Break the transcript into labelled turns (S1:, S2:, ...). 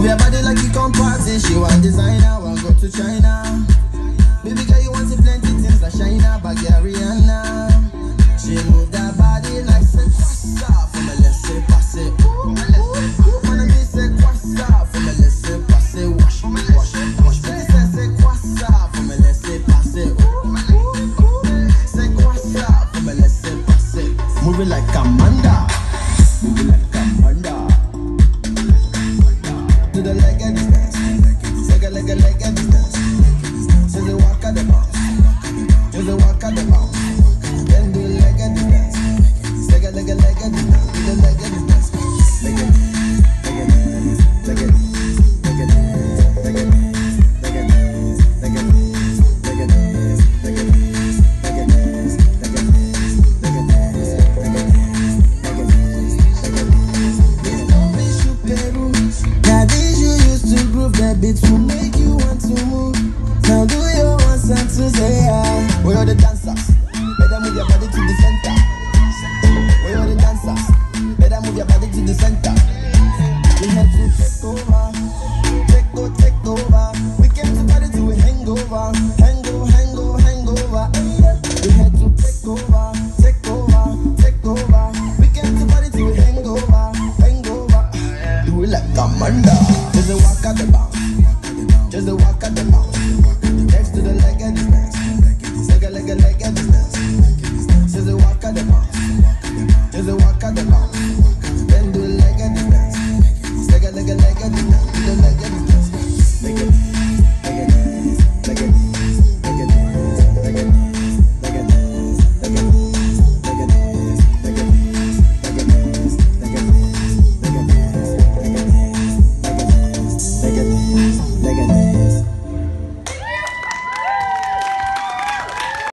S1: Move your body like you come party. She want designer, want go to China. Baby girl, you want to plenty things like China, but yeah, Rihanna. She move that body like say passa. For me, let's say passe. Wanna me say quassa. For me, let's say passe. Wash, wash, wash. Baby say quassa. For me, let's say passe. Say quassa. For me, let's say passe. Move it like Amanda. Move it like Amanda. Do the leg and dance. Leg and dance. So they walk at the bounce. So they walk at the bounce. Then do the leg and dance. Leg and dance. Do the leg and dance. Leg and dance. Leg and dance. Leg and dance. Leg and dance. Leg and dance. Leg and dance. Leg and dance. Leg and dance. Leg and dance. Leg and dance. Leg and dance. Leg and dance. Leg and dance. Leg and dance. This don't be Peru. Now these you used to groove that beats will make you want to move. Now do your ones and to say, we are the dancers.